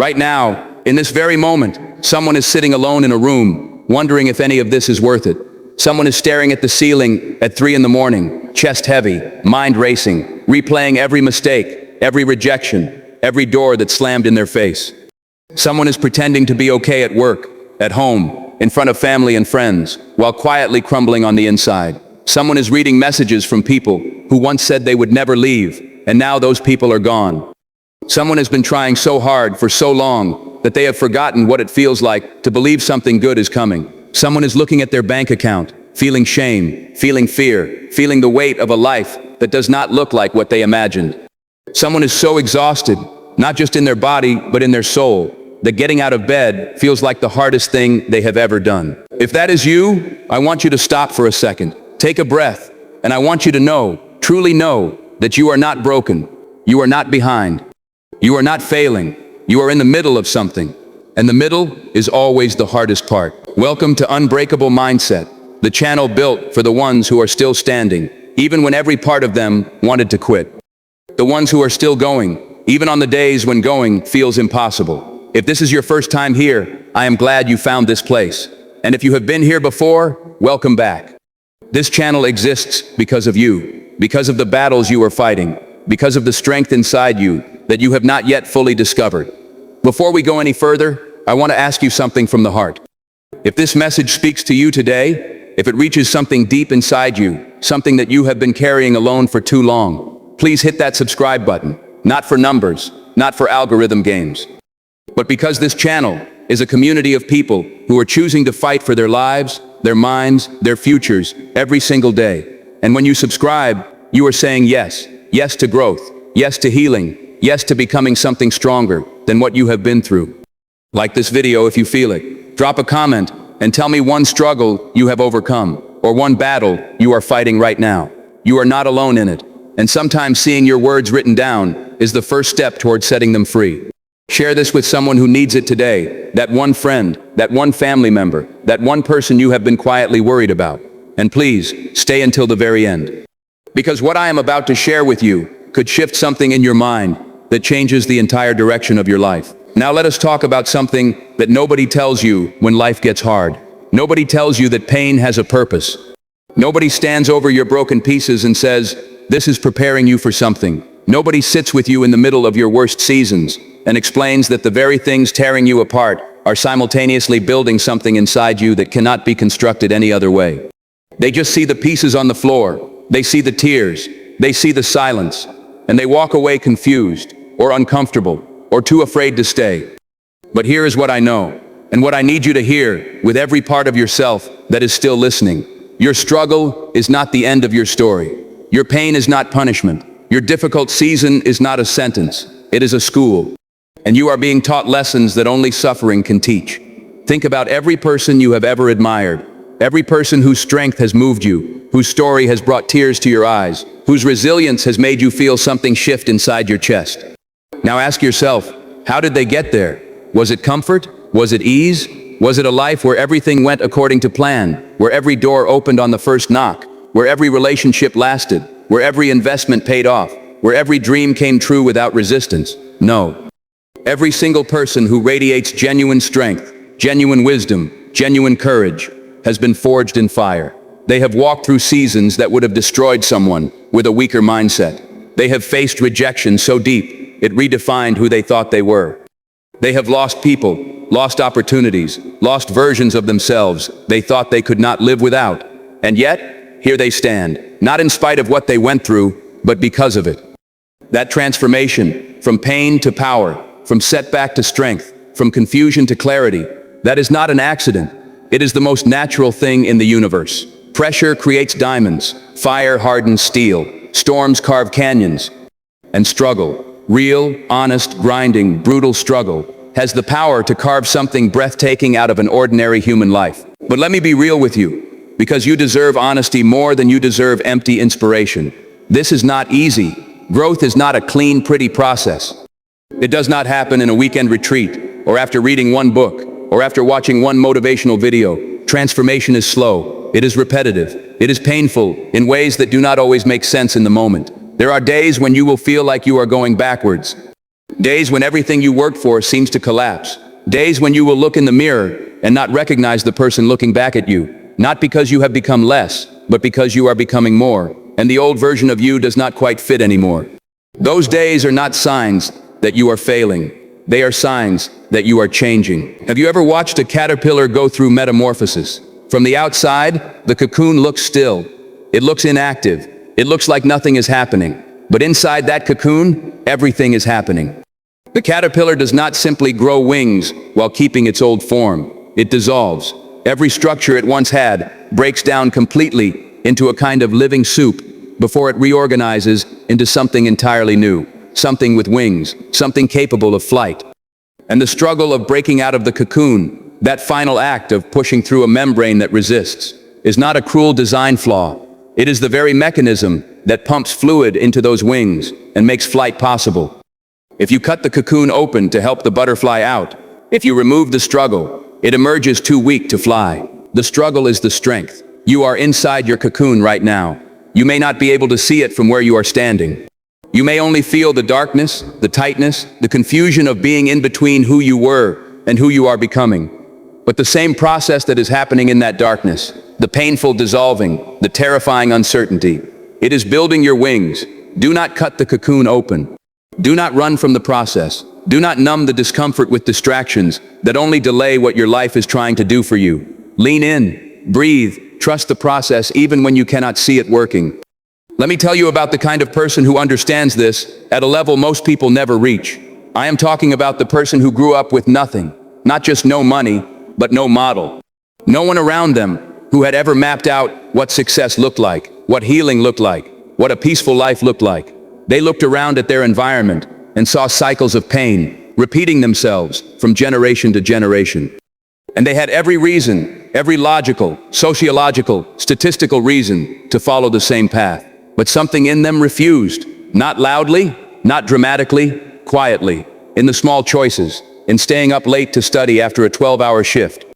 Right now, in this very moment, someone is sitting alone in a room, wondering if any of this is worth it. Someone is staring at the ceiling at 3 in the morning, chest heavy, mind racing, replaying every mistake, every rejection, every door that slammed in their face. Someone is pretending to be okay at work, at home, in front of family and friends, while quietly crumbling on the inside. Someone is reading messages from people who once said they would never leave, and now those people are gone. Someone has been trying so hard for so long that they have forgotten what it feels like to believe something good is coming. Someone is looking at their bank account, feeling shame, feeling fear, feeling the weight of a life that does not look like what they imagined. Someone is so exhausted, not just in their body, but in their soul, that getting out of bed feels like the hardest thing they have ever done. If that is you, I want you to stop for a second. Take a breath, and I want you to know, truly know, that you are not broken. You are not behind. You are not failing. You are in the middle of something. And the middle is always the hardest part. Welcome to Unbreakable Mindset, the channel built for the ones who are still standing, even when every part of them wanted to quit. The ones who are still going, even on the days when going feels impossible. If this is your first time here, I am glad you found this place. And if you have been here before, welcome back. This channel exists because of you, because of the battles you are fighting, because of the strength inside you that you have not yet fully discovered. Before we go any further, I want to ask you something from the heart. If this message speaks to you today, if it reaches something deep inside you, something that you have been carrying alone for too long, please hit that subscribe button, not for numbers, not for algorithm games, but because this channel is a community of people who are choosing to fight for their lives, their minds, their futures, every single day. And when you subscribe, you are saying yes, yes to growth, yes to healing, yes to becoming something stronger than what you have been through. Like this video if you feel it. Drop a comment and tell me one struggle you have overcome, or one battle you are fighting right now. You are not alone in it. And sometimes seeing your words written down is the first step towards setting them free. Share this with someone who needs it today, that one friend, that one family member, that one person you have been quietly worried about. And please, stay until the very end. Because what I am about to share with you could shift something in your mind that changes the entire direction of your life. Now let us talk about something that nobody tells you when life gets hard. Nobody tells you that pain has a purpose. Nobody stands over your broken pieces and says, this is preparing you for something. Nobody sits with you in the middle of your worst seasons and explains that the very things tearing you apart are simultaneously building something inside you that cannot be constructed any other way. They just see the pieces on the floor, they see the tears, they see the silence, and they walk away confused, or uncomfortable, or too afraid to stay. But here is what I know, and what I need you to hear with every part of yourself that is still listening. Your struggle is not the end of your story. Your pain is not punishment. Your difficult season is not a sentence. It is a school. And you are being taught lessons that only suffering can teach. Think about every person you have ever admired, every person whose strength has moved you, whose story has brought tears to your eyes, whose resilience has made you feel something shift inside your chest. Now ask yourself, how did they get there? Was it comfort? Was it ease? Was it a life where everything went according to plan, where every door opened on the first knock, where every relationship lasted, where every investment paid off, where every dream came true without resistance? No. Every single person who radiates genuine strength, genuine wisdom, genuine courage, has been forged in fire. They have walked through seasons that would have destroyed someone with a weaker mindset. They have faced rejection so deep, it redefined who they thought they were. They have lost people, lost opportunities, lost versions of themselves they thought they could not live without. And yet, here they stand, not in spite of what they went through, but because of it. That transformation, from pain to power, from setback to strength, from confusion to clarity, that is not an accident. It is the most natural thing in the universe. Pressure creates diamonds, fire hardens steel, storms carve canyons, and struggle, real, honest, grinding, brutal struggle, has the power to carve something breathtaking out of an ordinary human life. But let me be real with you, because you deserve honesty more than you deserve empty inspiration. This is not easy. Growth is not a clean, pretty process. It does not happen in a weekend retreat, or after reading one book, or after watching one motivational video. Transformation is slow, it is repetitive, it is painful, in ways that do not always make sense in the moment. There are days when you will feel like you are going backwards. Days when everything you worked for seems to collapse. Days when you will look in the mirror and not recognize the person looking back at you. Not because you have become less, but because you are becoming more, and the old version of you does not quite fit anymore. Those days are not signs that you are failing. They are signs that you are changing. Have you ever watched a caterpillar go through metamorphosis? From the outside, the cocoon looks still. It looks inactive. It looks like nothing is happening. But inside that cocoon, everything is happening. The caterpillar does not simply grow wings while keeping its old form. It dissolves. Every structure it once had breaks down completely into a kind of living soup before it reorganizes into something entirely new, something with wings, something capable of flight. And the struggle of breaking out of the cocoon, that final act of pushing through a membrane that resists, is not a cruel design flaw. It is the very mechanism that pumps fluid into those wings and makes flight possible. If you cut the cocoon open to help the butterfly out, if you remove the struggle, it emerges too weak to fly. The struggle is the strength. You are inside your cocoon right now. You may not be able to see it from where you are standing. You may only feel the darkness, the tightness, the confusion of being in between who you were and who you are becoming. But the same process that is happening in that darkness, the painful dissolving, the terrifying uncertainty, it is building your wings. Do not cut the cocoon open. Do not run from the process. Do not numb the discomfort with distractions that only delay what your life is trying to do for you. Lean in, breathe, trust the process even when you cannot see it working. Let me tell you about the kind of person who understands this at a level most people never reach. I am talking about the person who grew up with nothing, not just no money, but no model. No one around them who had ever mapped out what success looked like, what healing looked like, what a peaceful life looked like. They looked around at their environment and saw cycles of pain repeating themselves from generation to generation. And they had every reason, every logical, sociological, statistical reason to follow the same path. But something in them refused, not loudly, not dramatically, quietly, in the small choices, in staying up late to study after a 12-hour shift,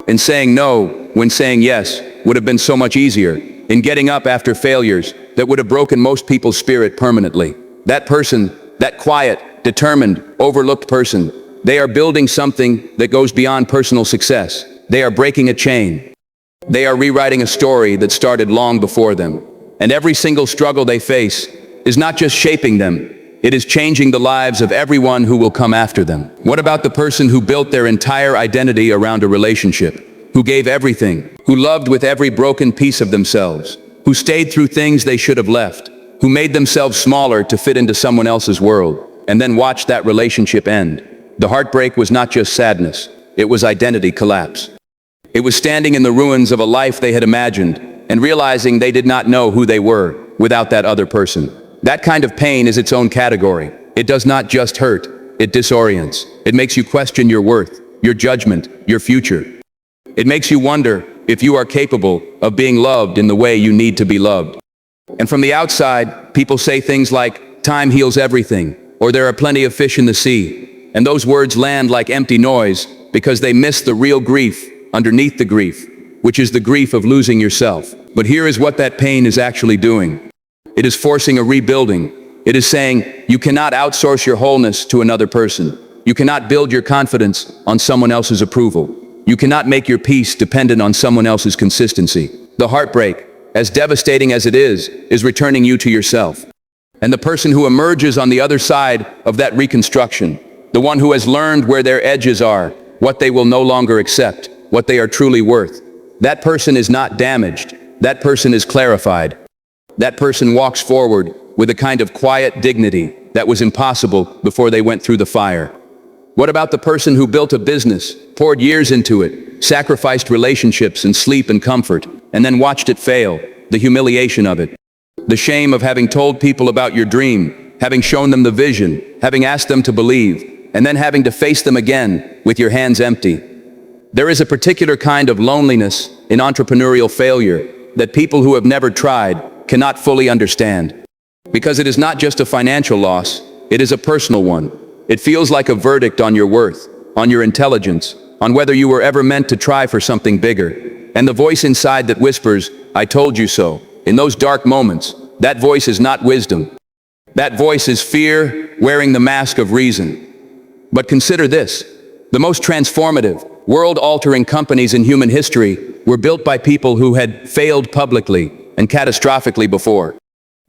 in saying no when saying yes would have been so much easier, in getting up after failures that would have broken most people's spirit permanently. That person, that quiet, determined, overlooked person, they are building something that goes beyond personal success. They are breaking a chain. They are rewriting a story that started long before them. And every single struggle they face is not just shaping them, it is changing the lives of everyone who will come after them. What about the person who built their entire identity around a relationship, who gave everything, who loved with every broken piece of themselves, who stayed through things they should have left, who made themselves smaller to fit into someone else's world, and then watched that relationship end? The heartbreak was not just sadness, it was identity collapse. It was standing in the ruins of a life they had imagined, and realizing they did not know who they were without that other person. That kind of pain is its own category. It does not just hurt, it disorients. It makes you question your worth, your judgment, your future. It makes you wonder if you are capable of being loved in the way you need to be loved. And from the outside, people say things like, time heals everything, or there are plenty of fish in the sea. And those words land like empty noise because they miss the real grief underneath the grief, which is the grief of losing yourself. But here is what that pain is actually doing. It is forcing a rebuilding. It is saying, you cannot outsource your wholeness to another person. You cannot build your confidence on someone else's approval. You cannot make your peace dependent on someone else's consistency. The heartbreak, as devastating as it is returning you to yourself. And the person who emerges on the other side of that reconstruction, the one who has learned where their edges are, what they will no longer accept, what they are truly worth, that person is not damaged. That person is clarified. That person walks forward with a kind of quiet dignity that was impossible before they went through the fire. What about the person who built a business, poured years into it, sacrificed relationships and sleep and comfort, and then watched it fail? The humiliation of it. The shame of having told people about your dream, having shown them the vision, having asked them to believe, and then having to face them again with your hands empty. There is a particular kind of loneliness in entrepreneurial failure that people who have never tried cannot fully understand. Because it is not just a financial loss, it is a personal one. It feels like a verdict on your worth, on your intelligence, on whether you were ever meant to try for something bigger. And the voice inside that whispers, "I told you so." In those dark moments, that voice is not wisdom. That voice is fear wearing the mask of reason. But consider this. The most transformative, world-altering companies in human history were built by people who had failed publicly and catastrophically before.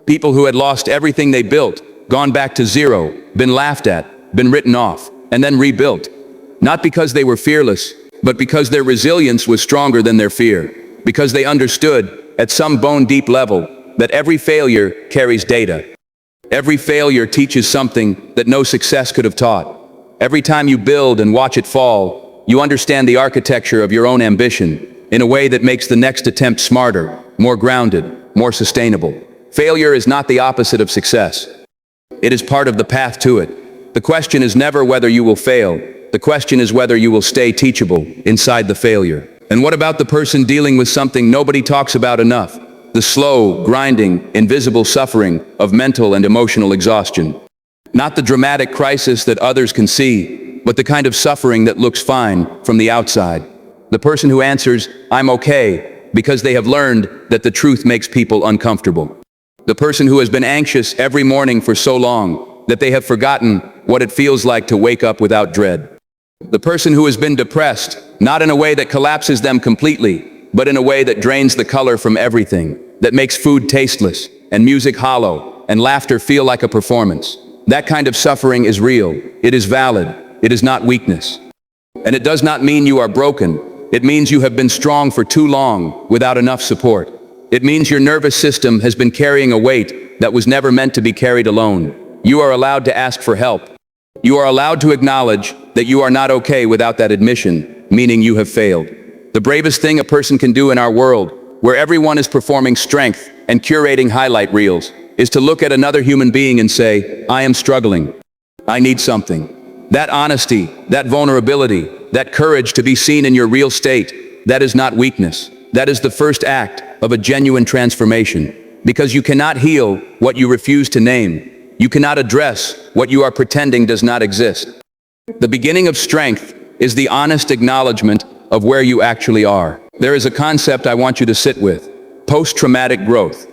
People who had lost everything they built, gone back to zero, been laughed at, been written off, and then rebuilt. Not because they were fearless, but because their resilience was stronger than their fear. Because they understood, at some bone-deep level, that every failure carries data. Every failure teaches something that no success could have taught. Every time you build and watch it fall, you understand the architecture of your own ambition in a way that makes the next attempt smarter, more grounded, more sustainable. Failure is not the opposite of success. It is part of the path to it. The question is never whether you will fail. The question is whether you will stay teachable inside the failure. And what about the person dealing with something nobody talks about enough? The slow, grinding, invisible suffering of mental and emotional exhaustion. Not the dramatic crisis that others can see, but the kind of suffering that looks fine from the outside. The person who answers, "I'm okay," because they have learned that the truth makes people uncomfortable. The person who has been anxious every morning for so long that they have forgotten what it feels like to wake up without dread. The person who has been depressed, not in a way that collapses them completely, but in a way that drains the color from everything, that makes food tasteless, and music hollow, and laughter feel like a performance. That kind of suffering is real. It is valid. It is not weakness. And it does not mean you are broken. It means you have been strong for too long without enough support. It means your nervous system has been carrying a weight that was never meant to be carried alone. You are allowed to ask for help. You are allowed to acknowledge that you are not okay without that admission, meaning you have failed. The bravest thing a person can do in our world, where everyone is performing strength and curating highlight reels, is to look at another human being and say, "I am struggling. I need something." That honesty, that vulnerability, that courage to be seen in your real state, that is not weakness. That is the first act of a genuine transformation. Because you cannot heal what you refuse to name. You cannot address what you are pretending does not exist. The beginning of strength is the honest acknowledgement of where you actually are. There is a concept I want you to sit with: post-traumatic growth.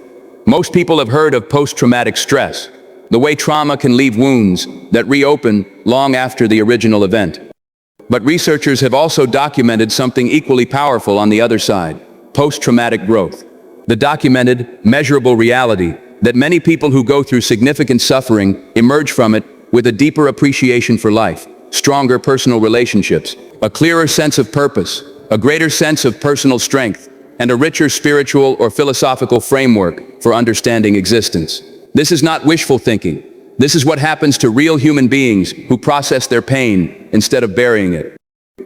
Most people have heard of post-traumatic stress, the way trauma can leave wounds that reopen long after the original event. But researchers have also documented something equally powerful on the other side: post-traumatic growth. The documented, measurable reality that many people who go through significant suffering emerge from it with a deeper appreciation for life, stronger personal relationships, a clearer sense of purpose, a greater sense of personal strength, and a richer spiritual or philosophical framework for understanding existence. This is not wishful thinking. This is what happens to real human beings who process their pain instead of burying it,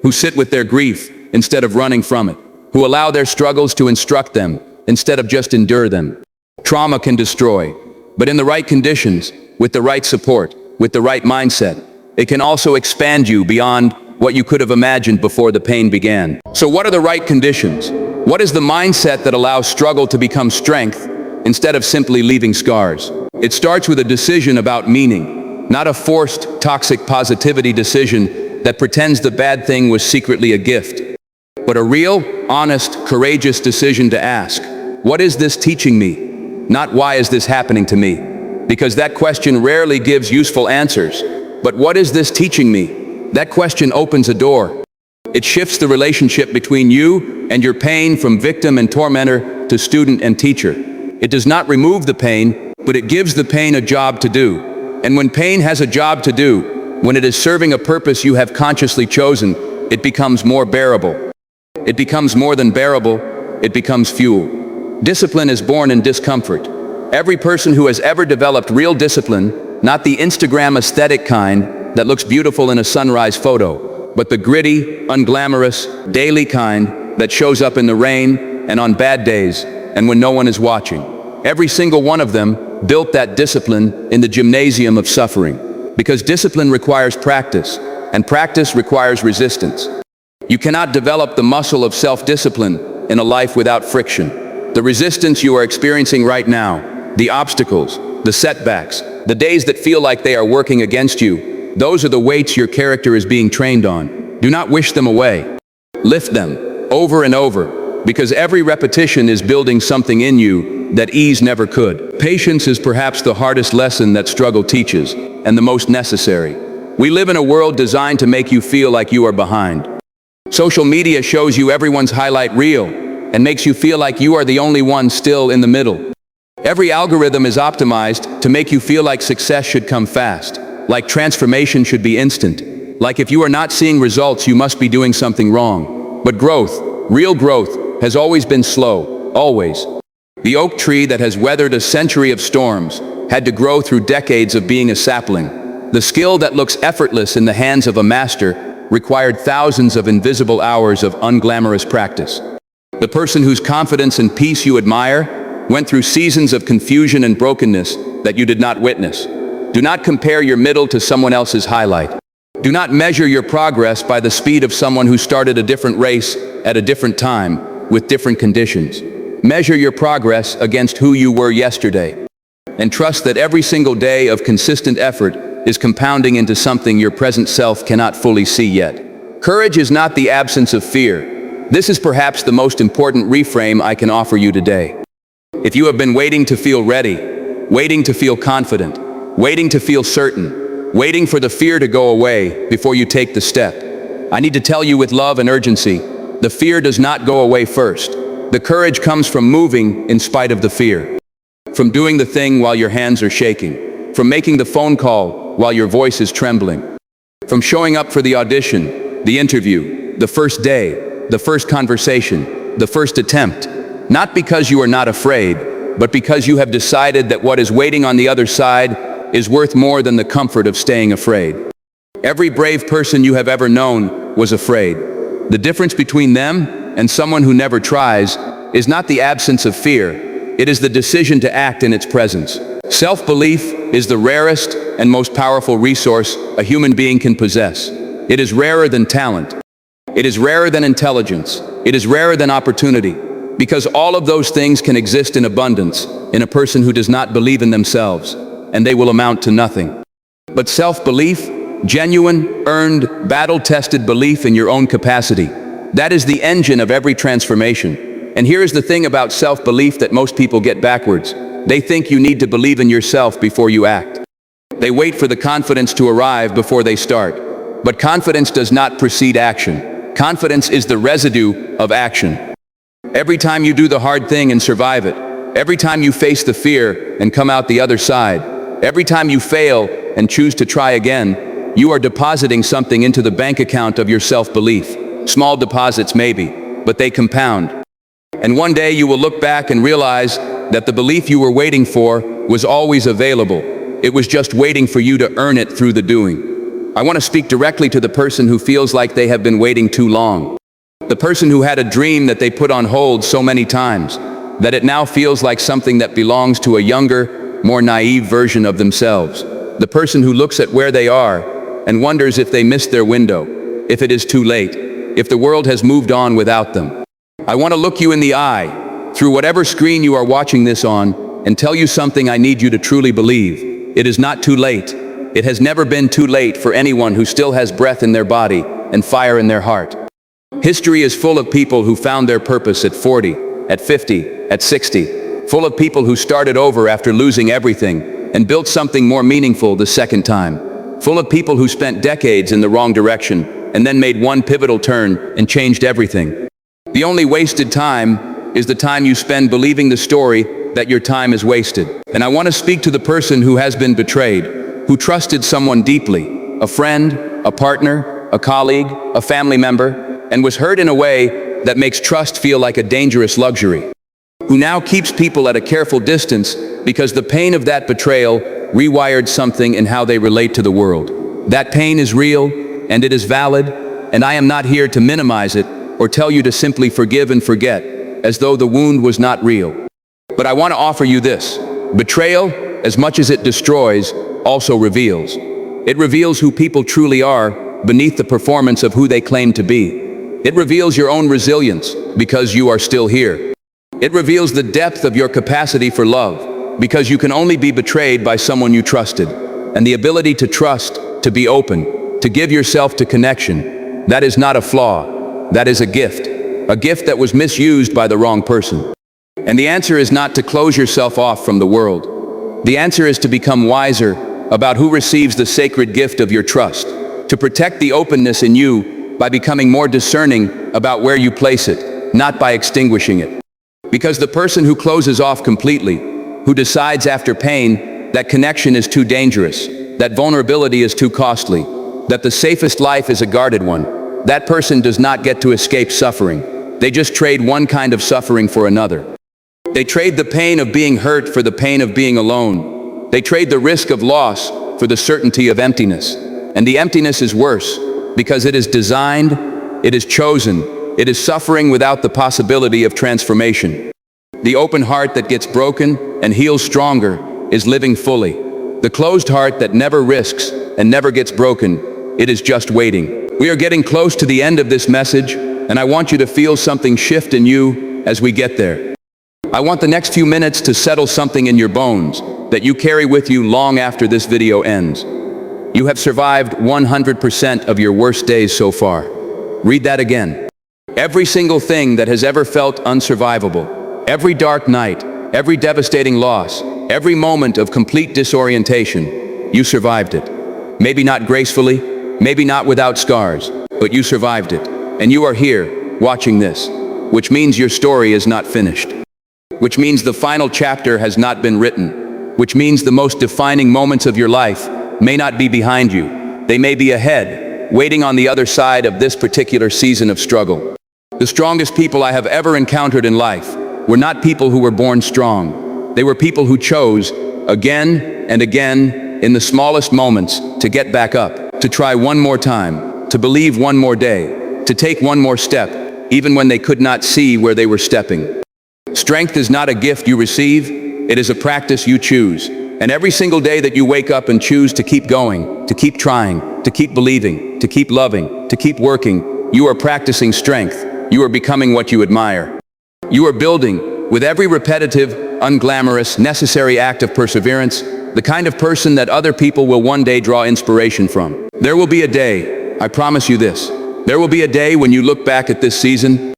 who sit with their grief instead of running from it, who allow their struggles to instruct them instead of just endure them. Trauma can destroy, but in the right conditions, with the right support, with the right mindset, it can also expand you beyond what you could have imagined before the pain began. So what are the right conditions? What is the mindset that allows struggle to become strength instead of simply leaving scars? It starts with a decision about meaning, not a forced, toxic positivity decision that pretends the bad thing was secretly a gift, but a real, honest, courageous decision to ask, what is this teaching me? Not why is this happening to me? Because that question rarely gives useful answers. But what is this teaching me? That question opens a door. It shifts the relationship between you and your pain from victim and tormentor to student and teacher. It does not remove the pain, but it gives the pain a job to do. And when pain has a job to do, when it is serving a purpose you have consciously chosen, it becomes more bearable. It becomes more than bearable, it becomes fuel. Discipline is born in discomfort. Every person who has ever developed real discipline, not the Instagram aesthetic kind that looks beautiful in a sunrise photo, but the gritty, unglamorous, daily kind that shows up in the rain and on bad days and when no one is watching. Every single one of them built that discipline in the gymnasium of suffering. Because discipline requires practice, and practice requires resistance. You cannot develop the muscle of self-discipline in a life without friction. The resistance you are experiencing right now, the obstacles, the setbacks, the days that feel like they are working against you, those are the weights your character is being trained on. Do not wish them away. Lift them, over and over. because every repetition is building something in you that ease never could. Patience is perhaps the hardest lesson that struggle teaches, and the most necessary. We live in a world designed to make you feel like you are behind. Social media shows you everyone's highlight reel and makes you feel like you are the only one still in the middle. Every algorithm is optimized to make you feel like success should come fast, like transformation should be instant, like if you are not seeing results you must be doing something wrong. But growth, real growth, has always been slow, always. The oak tree that has weathered a century of storms had to grow through decades of being a sapling. The skill that looks effortless in the hands of a master required thousands of invisible hours of unglamorous practice. The person whose confidence and peace you admire went through seasons of confusion and brokenness that you did not witness. Do not compare your middle to someone else's highlight. Do not measure your progress by the speed of someone who started a different race at a different time with different conditions. Measure your progress against who you were yesterday, and trust that every single day of consistent effort is compounding into something your present self cannot fully see yet. Courage is not the absence of fear. This is perhaps the most important reframe I can offer you today. If you have been waiting to feel ready, waiting to feel confident, waiting to feel certain, waiting for the fear to go away before you take the step, I need to tell you with love and urgency, the fear does not go away first. The courage comes from moving in spite of the fear, from doing the thing while your hands are shaking, from making the phone call while your voice is trembling, from showing up for the audition, the interview, the first day, the first conversation, the first attempt, not because you are not afraid, but because you have decided that what is waiting on the other side is worth more than the comfort of staying afraid. Every brave person you have ever known was afraid. The difference between them and someone who never tries is not the absence of fear, it is the decision to act in its presence. Self-belief is the rarest and most powerful resource a human being can possess. It is rarer than talent. It is rarer than intelligence. It is rarer than opportunity, because all of those things can exist in abundance in a person who does not believe in themselves, and they will amount to nothing. But self-belief, genuine, earned, battle-tested belief in your own capacity, that is the engine of every transformation. And here is the thing about self-belief that most people get backwards. They think you need to believe in yourself before you act. They wait for the confidence to arrive before they start. But confidence does not precede action. Confidence is the residue of action. Every time you do the hard thing and survive it, every time you face the fear and come out the other side, every time you fail and choose to try again, you are depositing something into the bank account of your self-belief. Small deposits maybe, but they compound. And one day you will look back and realize that the belief you were waiting for was always available. It was just waiting for you to earn it through the doing. I want to speak directly to the person who feels like they have been waiting too long. The person who had a dream that they put on hold so many times that it now feels like something that belongs to a younger, more naive version of themselves. The person who looks at where they are and wonders if they missed their window, if it is too late, if the world has moved on without them. I want to look you in the eye, through whatever screen you are watching this on, and tell you something I need you to truly believe. It is not too late. It has never been too late for anyone who still has breath in their body and fire in their heart. History is full of people who found their purpose at 40, at 50, at 60, full of people who started over after losing everything and built something more meaningful the second time, full of people who spent decades in the wrong direction and then made one pivotal turn and changed everything. The only wasted time is the time you spend believing the story that your time is wasted. And I want to speak to the person who has been betrayed, who trusted someone deeply, a friend, a partner, a colleague, a family member, and was hurt in a way that makes trust feel like a dangerous luxury, who now keeps people at a careful distance because the pain of that betrayal rewired something in how they relate to the world. That pain is real, and it is valid, and I am not here to minimize it or tell you to simply forgive and forget, as though the wound was not real. But I want to offer you this. Betrayal, as much as it destroys, also reveals. It reveals who people truly are beneath the performance of who they claim to be. It reveals your own resilience because you are still here. It reveals the depth of your capacity for love because you can only be betrayed by someone you trusted. And the ability to trust, to be open, to give yourself to connection, that is not a flaw, that is a gift. a gift that was misused by the wrong person. And the answer is not to close yourself off from the world. The answer is to become wiser about who receives the sacred gift of your trust, to protect the openness in you by becoming more discerning about where you place it, not by extinguishing it. Because the person who closes off completely, who decides after pain that connection is too dangerous, that vulnerability is too costly, that the safest life is a guarded one, that person does not get to escape suffering. They just trade one kind of suffering for another. They trade the pain of being hurt for the pain of being alone. They trade the risk of loss for the certainty of emptiness. And the emptiness is worse because it is designed, it is chosen, it is suffering without the possibility of transformation. The open heart that gets broken and heals stronger is living fully. The closed heart that never risks and never gets broken, it is just waiting. We are getting close to the end of this message, and I want you to feel something shift in you as we get there. I want the next few minutes to settle something in your bones that you carry with you long after this video ends. You have survived 100% of your worst days so far. Read that again. Every single thing that has ever felt unsurvivable, every dark night, every devastating loss, every moment of complete disorientation, you survived it. Maybe not gracefully, maybe not without scars, but you survived it. And you are here, watching this, which means your story is not finished. Which means the final chapter has not been written. Which means the most defining moments of your life may not be behind you. They may be ahead, waiting on the other side of this particular season of struggle. The strongest people I have ever encountered in life were not people who were born strong. They were people who chose, again and again, in the smallest moments, to get back up, to try one more time, to believe one more day, to take one more step, even when they could not see where they were stepping. Strength is not a gift you receive, it is a practice you choose. And every single day that you wake up and choose to keep going, to keep trying, to keep believing, to keep loving, to keep working, you are practicing strength. You are becoming what you admire. You are building, with every repetitive, unglamorous, necessary act of perseverance, the kind of person that other people will one day draw inspiration from. There will be a day, I promise you this, there will be a day when you look back at this season.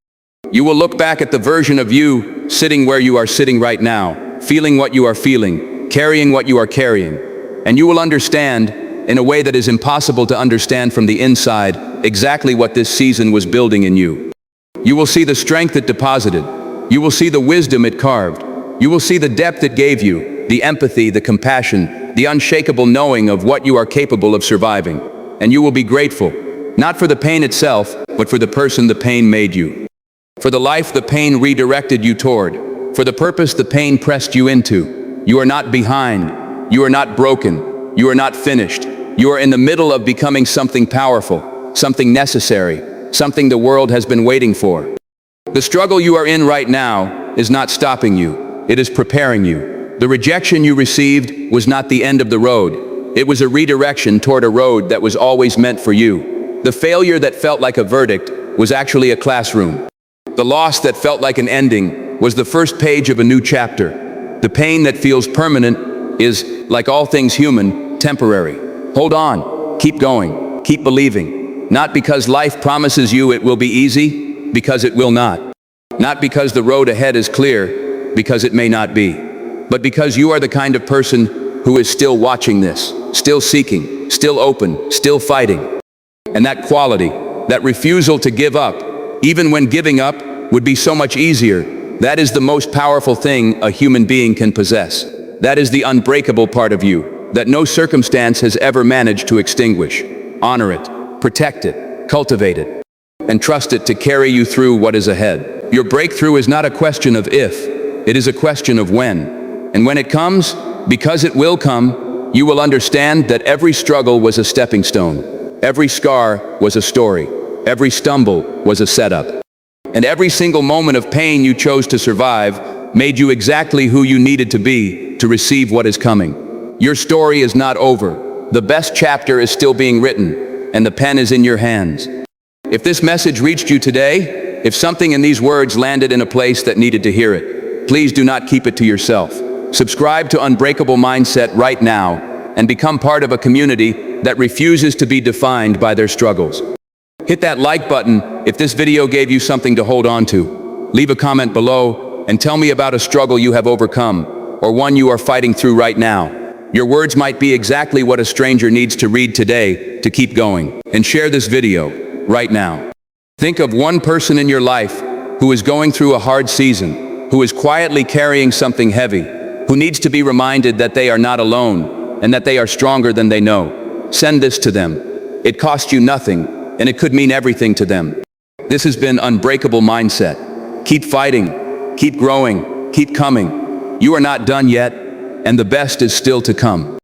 You will look back at the version of you sitting where you are sitting right now, feeling what you are feeling, carrying what you are carrying, and you will understand, in a way that is impossible to understand from the inside, exactly what this season was building in you. You will see the strength it deposited. You will see the wisdom it carved. You will see the depth it gave you, the empathy, the compassion, the unshakable knowing of what you are capable of surviving. And you will be grateful, not for the pain itself, but for the person the pain made you. For the life the pain redirected you toward. For the purpose the pain pressed you into. You are not behind. You are not broken. You are not finished. You are in the middle of becoming something powerful, something necessary, something the world has been waiting for. The struggle you are in right now is not stopping you. It is preparing you. The rejection you received was not the end of the road. It was a redirection toward a road that was always meant for you. The failure that felt like a verdict was actually a classroom. The loss that felt like an ending was the first page of a new chapter. The pain that feels permanent is, like all things human, temporary. Hold on, keep going, keep believing. Not because life promises you it will be easy, because it will not. Not because the road ahead is clear, because it may not be. But because you are the kind of person who is still watching this, still seeking, still open, still fighting. And that quality, that refusal to give up, even when giving up would be so much easier, that is the most powerful thing a human being can possess. That is the unbreakable part of you, that no circumstance has ever managed to extinguish. Honor it, protect it, cultivate it, and trust it to carry you through what is ahead. Your breakthrough is not a question of if, it is a question of when. And when it comes, because it will come, you will understand that every struggle was a stepping stone. Every scar was a story. Every stumble was a setup. And every single moment of pain you chose to survive made you exactly who you needed to be to receive what is coming. Your story is not over. The best chapter is still being written, and the pen is in your hands. If this message reached you today, if something in these words landed in a place that needed to hear it, please do not keep it to yourself. Subscribe to Unbreakable Mindset right now and become part of a community that refuses to be defined by their struggles. Hit that like button if this video gave you something to hold on to. Leave a comment below and tell me about a struggle you have overcome or one you are fighting through right now. Your words might be exactly what a stranger needs to read today to keep going. And share this video right now. Think of one person in your life who is going through a hard season, who is quietly carrying something heavy, who needs to be reminded that they are not alone and that they are stronger than they know. Send this to them. It costs you nothing, and it could mean everything to them. This has been Unbreakable Mindset. Keep fighting, keep growing, keep coming. You are not done yet, and the best is still to come.